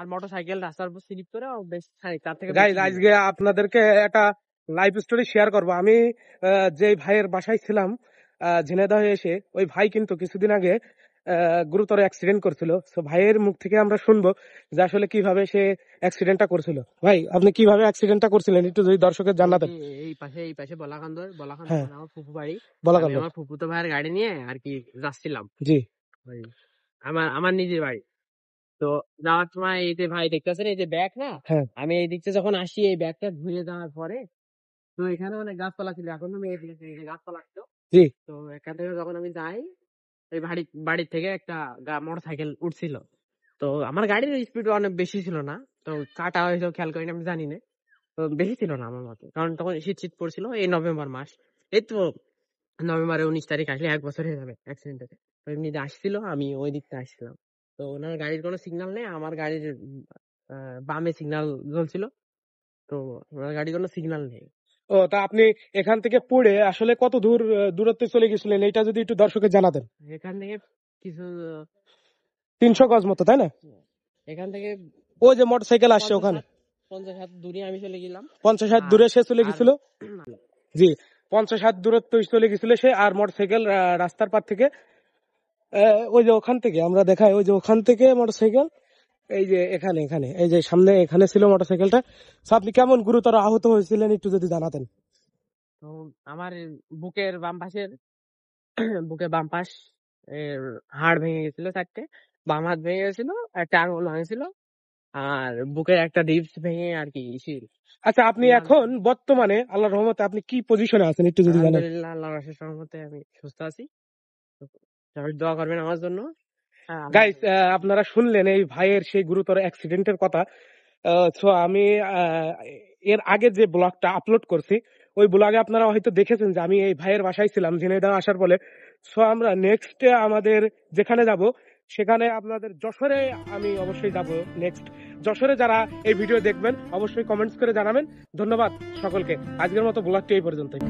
আর motorcycle রাস্তার উপর slip করে বেশ তার থেকে গাইজ আজকে আপনাদেরকে একটা লাইভ স্টোরি শেয়ার করব। আমি যে ভাইয়ের বাসায় ছিলাম ঝিনাইদহে এসে, ওই ভাই কিন্তু কিছুদিন আগে গুরুতর অ্যাক্সিডেন্ট করছিল। তো ভাইয়ের মুখ থেকে আমরা শুনবো যে আসলে কিভাবে সে অ্যাক্সিডেন্টটা করছিল। ভাই, আপনি কিভাবে অ্যাক্সিডেন্টটা করছিলেন একটু যদি দর্শকের জানাতেন। এই পাশে বলাকান্দ হ্যাঁ, আমার ফুফু বাড়ি। বলাকান্দ। আমার ফুফুতো ভাইয়ের গাড়ি নিয়ে আর কি যাচ্ছিলাম। জি, আমার নিজের বাড়ি। তো যাওয়ার সময় এই যে ভাই দেখতেছেন এই যে ব্যাগ না, হ্যাঁ, আমি এই দিকতে যখন আসি এই ব্যাগটা ধুয়ে যাওয়ার পরে তো এখানে অনেক গাছপালা ছিল, এখন আমি এই গাছপালা ছিল। জি। তো এখান থেকে যখন আমি যাই এই বাড়ির থেকে একটা মোটরসাইকেল উঠছিল। তো আমার গাড়ির স্পিড অনেক বেশি ছিল না, তো কাটা হয়েছে খেয়াল করিনি, আমি জানি না। তো বেশি ছিল না আমার মতে, কারণ তখন শীত পড়ছিল, এই নভেম্বর মাস। এই তো নভেম্বরের 19 তারিখ আসলে 1 বছর হয়ে যাবে অ্যাক্সিডেন্টে। তো এমনি আসছিল, আমি ওই দিকটা আসছিলাম। তো ওনার গাড়ির কোনো সিগন্যাল নেই, আমার গাড়ির বামে সিগন্যাল জ্বলছিল। তো ওনার গাড়ির কোনো সিগন্যাল নেই। ও, তা আপনি এখান থেকে পড়ে আসলে কত দূরত্বে চলে গেছিলেন, এটা যদি একটু দর্শকের জানাতেন। এখান থেকে কিছু 300 গজ মতো, তাই না? এখান থেকে ওই যে মোটরসাইকেল আসছে ওখানে 50 হাত দূরে আমি চলে গেলাম। 50 হাত দূরে সে চলে গেছিল। জি, 50 হাত দূরত্ব চলে গেছিল সে। আর মোটরসাইকেল রাস্তার পার থেকে ওই যে ওখান থেকে আমরা দেখাই, ওই যে ওখান থেকে মোটরসাইকেল এই যে এখানে এখানে এই যে সামনে এখানে ছিল মোটরসাইকেলটা। তো আপনি কেমন গুরুতর আহত হয়েছিলেন একটু যদি জানাতেন। তো আমার বুকের বাম পাশের বুকের বাম পাশ এর হাড় ভেঙে গেছিল 4টে, বাম হাত ভেঙে গেছিল, একটা আঙুল ভাঙেছিল, আর বুকের একটা রিবস ভেঙে আর কি শিল। আচ্ছা, আপনি এখন বর্তমানে আল্লাহর রহমতে আপনি কি পজিশনে আছেন একটু যদি জানান। আলহামদুলিল্লাহ, আল্লাহর অশেষ রহমতে আমি সুস্থ আছি। তো সবাই দোয়া করবেন আমার জন্য। গাইস, আপনারা শুনলেন এই ভাইয়ের সেই গুরুতর অ্যাক্সিডেন্টের কথা। সো আমি এর আগে যে ব্লগটা আপলোড করছি, ওই ব্লগে আপনারা হয়তো দেখেছেন যে আমি এই ভাইয়ের বাসায় ছিলাম ঝিনাইদহ আসার পরে। সো আমরা নেক্সট আমাদের যেখানে যাব সেখানে আপনাদের যশোরে আমি অবশ্যই যাব নেক্সট। যশোরে যারা এই ভিডিও দেখবেন অবশ্যই কমেন্টস করে জানাবেন। ধন্যবাদ সকলকে। আজকের মতো ব্লগটি এই পর্যন্তই।